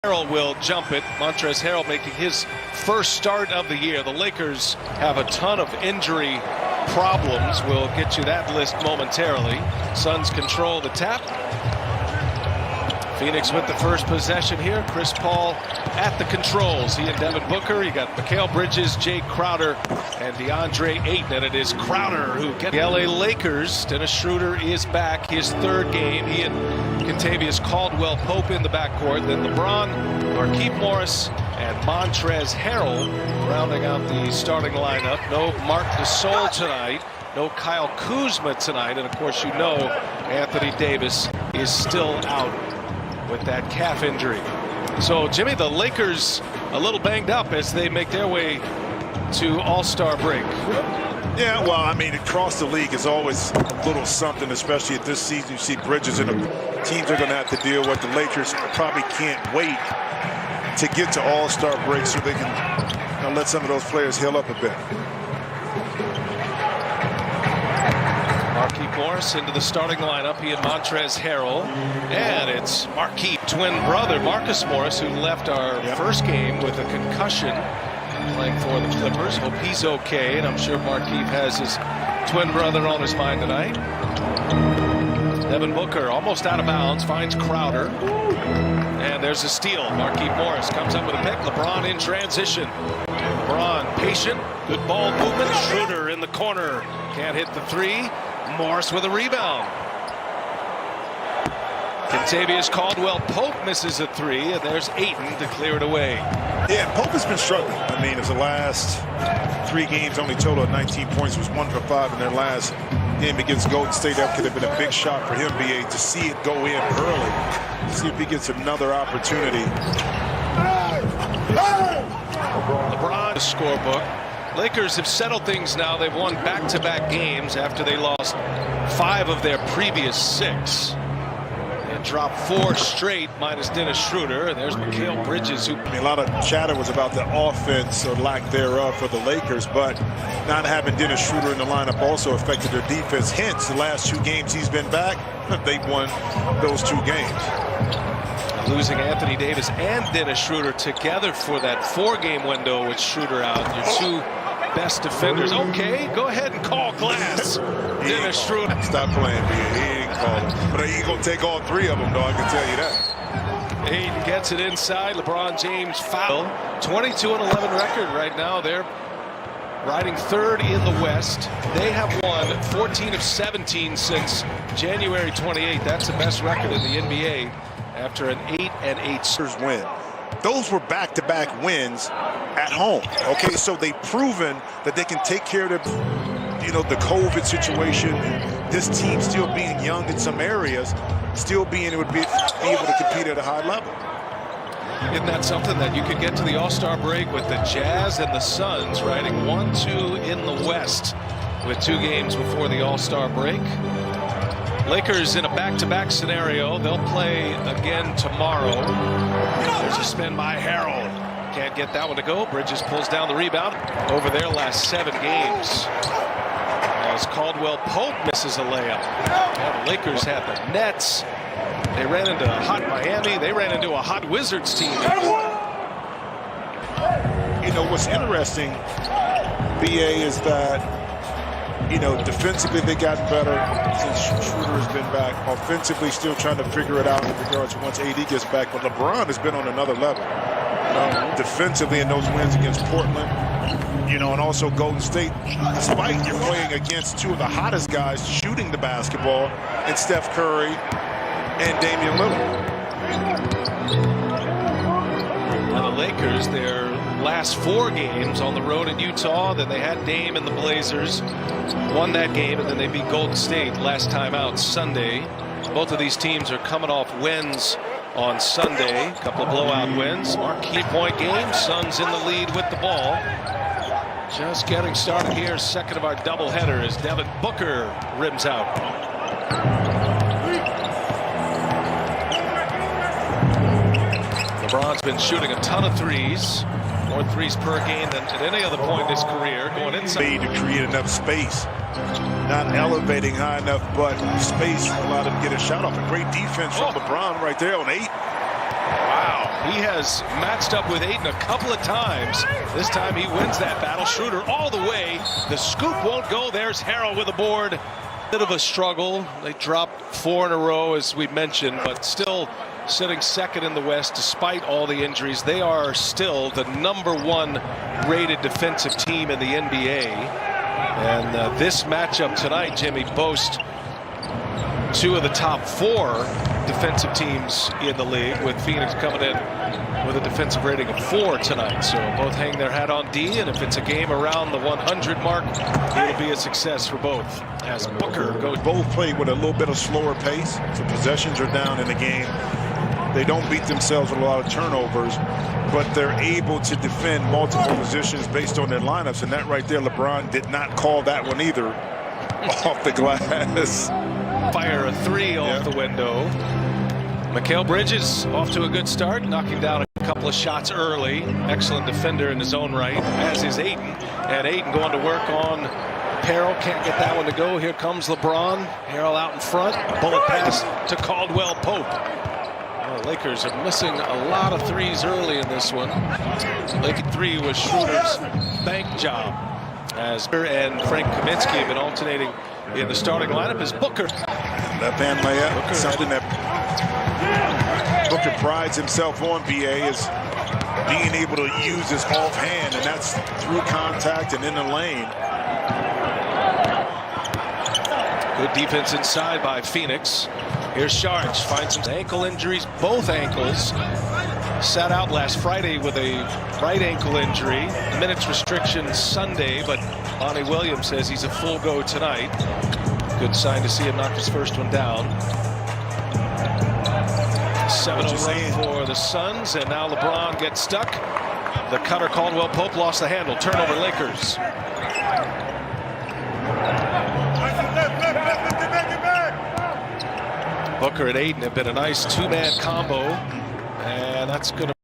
Harrell will jump it. Montrezl Harrell making his first start of the year. The Lakers have a ton of injury problems. We'll get you that list momentarily. Suns control the tap. Phoenix with the first possession here. Chris Paul at the controls. He and Devin Booker. You got Mikal Bridges, Jay Crowder, and DeAndre Ayton. And it is Crowder who gets the LA Lakers. Dennis Schroeder is back. His third game. He and Kentavious Caldwell-Pope in the backcourt. Then LeBron, Markieff Morris, and Montrezl Harrell rounding out the starting lineup. No Marc Gasol tonight. No Kyle Kuzma tonight. And of course, you know Anthony Davis is still out with that calf injury. So, Jimmy, the Lakers a little banged up as they make their way to All-Star break. Yeah, well, I mean, across the league is always a little something, especially at this season. You see Bridges and the teams are going to have to deal with. The Lakers probably can't wait to get to All-Star break so they can let some of those players heal up a bit. Markieff Morris into the starting lineup. He and Montrezl Harrell. And it's Markieff, twin brother Marcus Morris, who left our first game with a concussion, playing for the Clippers. Hope he's okay, and I'm sure Markieff has his twin brother on his mind tonight. Devin Booker almost out of bounds, finds Crowder. And there's a steal. Markieff Morris comes up with a pick. LeBron in transition. LeBron patient, good ball movement. Schroeder in the corner. Can't hit the three. Morris with a rebound. Kentavious Caldwell-Pope misses a three, and there's Ayton to clear it away. Yeah, Pope has been struggling. I mean, his last 3 games only total of 19 points, was 1 for 5 in their last game against Golden State. That could have been a big shot for him, BA, to see it go in early. See if he gets another opportunity. LeBron, the scorebook. Lakers have settled things now. They've won back-to-back games after they lost 5 of their previous 6. And dropped 4 straight minus Dennis Schroeder. And there's Mikal Bridges. Who... I mean, a lot of chatter was about the offense or lack thereof for the Lakers, but not having Dennis Schroeder in the lineup also affected their defense. Hence, the last 2 games he's been back, they've won those 2 games. Losing Anthony Davis and Dennis Schroeder together for that 4-game window with Schroeder out. Your 2 best defenders. Okay, go ahead and call glass. Dennis Schroeder. Stop playing, man. He ain't calling. But he's going to take all 3 of them, though, I can tell you that. Ayton gets it inside. LeBron James foul. 22-11 record right now. They're riding 3rd in the West. They have won 14 of 17 since January 28th. That's the best record in the NBA after an 8-8 win. Those were back-to-back wins at home. Okay, so they've proven that they can take care of the COVID situation. This team still being young in some areas, still being able to compete at a high level. Isn't that something that you could get to the All-Star break with the Jazz and the Suns riding 1-2 in the West with 2 games before the All-Star break? Lakers in a back-to-back scenario. They'll play again tomorrow. There's a spin by Harrell. Can't get that one to go. Bridges pulls down the rebound over their last 7 games. As Caldwell-Pope misses a layup. Yeah, the Lakers had the Nets. They ran into a hot Miami. They ran into a hot Wizards team. You know, what's interesting, BA, is that defensively they gotten better since Schroeder has been back. Offensively, still trying to figure it out in regards to once AD gets back. But LeBron has been on another level. Defensively in those wins against Portland, and also Golden State. Despite you're playing against 2 of the hottest guys shooting the basketball, and Steph Curry and Damian Lillard. Now the Lakers, their last 4 games on the road in Utah. Then they had Dame and the Blazers, won that game, and then they beat Golden State last time out Sunday. Both of these teams are coming off wins on Sunday, a couple of blowout wins. Marquee point game, Suns in the lead with the ball. Just getting started here, second of our doubleheader as Devin Booker rims out. LeBron's been shooting a ton of threes. More threes per game than at any other point in his career. Going inside to create enough space. Not elevating high enough, but space allowed him to get a shot off. A great defense from LeBron right there on 8. Wow, he has matched up with Ayton a couple of times. This time he wins that battle. Schroeder all the way. The scoop won't go. There's Harrell with a board. Bit of a struggle. They dropped 4 in a row, as we mentioned, but still sitting second in the West despite all the injuries. They are still the #1 rated defensive team in the NBA. And this matchup tonight, Jimmy, boasts 2 of the top 4 defensive teams in the league, with Phoenix coming in with a defensive rating of 4 tonight. So both hang their hat on D, and if it's a game around the 100 mark, it'll be a success for both. As Booker goes. Both play with a little bit of slower pace. So possessions are down in the game. They don't beat themselves with a lot of turnovers, but they're able to defend multiple positions based on their lineups. And that right there, LeBron did not call that one either off the glass. Fire a 3 off the window. Mikal Bridges off to a good start, knocking down a couple of shots early. Excellent defender in his own right, as is Ayton. And Ayton going to work on Harrell. Can't get that one to go. Here comes LeBron. Harrell out in front. Bullet pass to Caldwell Pope. The Lakers are missing a lot of threes early in this one. Lakers 3 was Schroeder's bank job, as and Frank Kaminsky have been alternating in the starting lineup as Booker. Left-hand layup, something that Booker prides himself on, BA, is being able to use his offhand, and that's through contact and in the lane. Good defense inside by Phoenix. Here's Sharge, finds some ankle injuries, both ankles. Sat out last Friday with a right ankle injury. Minutes restriction Sunday, but Lonnie Williams says he's a full go tonight. Good sign to see him knock his first one down. 7-0 run for the Suns, and now LeBron gets stuck. The cutter, Caldwell Pope, lost the handle. Turnover, Lakers. Booker and Ayton have been a nice 2-man combo, and that's going to